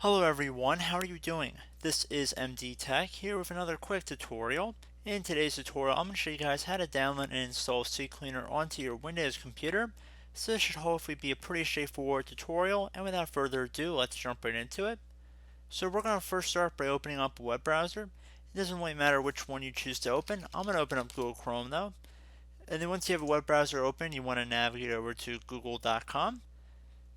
Hello everyone, how are you doing? This is MD Tech here with another quick tutorial. In today's tutorial, I'm going to show you guys how to download and install CCleaner onto your Windows computer. So this should hopefully be a pretty straightforward tutorial, and without further ado, let's jump right into it. So we're going to first start by opening up a web browser. It doesn't really matter which one you choose to open. I'm going to open up Google Chrome though. And then once you have a web browser open, you want to navigate over to google.com.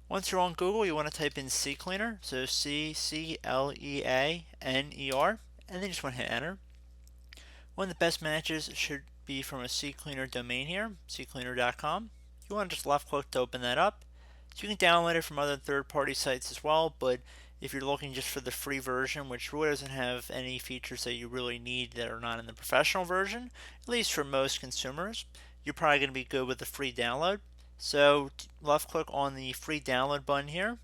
Once you're on Google, you want to type in CCleaner, so CCleaner, and then you just want to hit enter. One of the best matches should be from a CCleaner domain here, CCleaner.com. You want to just left click to open that up. So you can download it from other third-party sites as well, but if you're looking just for the free version, which really doesn't have any features that you really need that are not in the professional version, at least for most consumers, you're probably going to be good with the free download. So left click on the free download button here,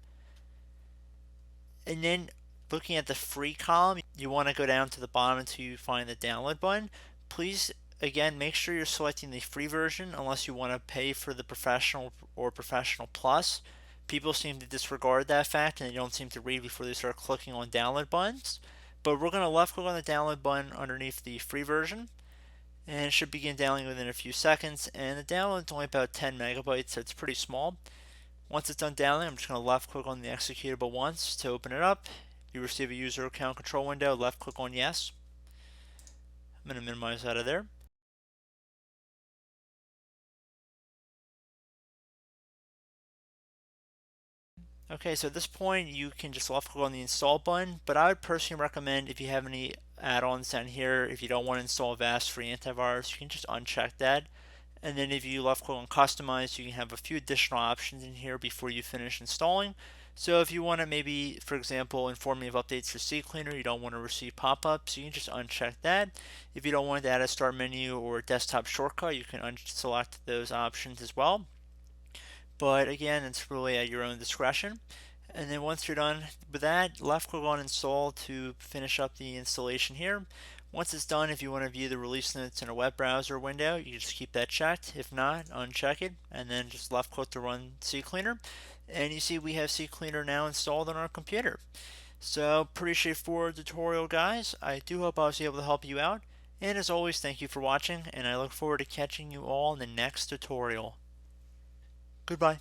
and then looking at the free column, you want to go down to the bottom until you find the download button. Please again make sure you're selecting the free version unless you want to pay for the professional or professional plus. People seem to disregard that fact and they don't seem to read before they start clicking on download buttons. But we're going to left click on the download button underneath the free version, and it should begin downloading within a few seconds. And the download is only about 10 megabytes, so it's pretty small. Once it's done downloading, I'm just going to left click on the executable once to open it up. You receive a user account control window, left click on yes. I'm going to minimize out of there. Okay, so at this point you can just left click on the install button, but I would personally recommend if you have any add-ons down here, if you don't want to install Avast free antivirus, you can just uncheck that. And then if you left click on customize, you can have a few additional options in here before you finish installing. So if you want to maybe, for example, inform me of updates for CCleaner, you don't want to receive pop-ups, you can just uncheck that. If you don't want to add a start menu or a desktop shortcut, you can unselect those options as well. But again, it's really at your own discretion. And then once you're done with that, left click on install to finish up the installation here. Once it's done, if you want to view the release notes in a web browser window, you just keep that checked. If not, uncheck it, and then just left click to run CCleaner. And you see we have CCleaner now installed on our computer. So pretty straightforward tutorial, guys. I do hope I was able to help you out. And as always, thank you for watching, and I look forward to catching you all in the next tutorial. Goodbye.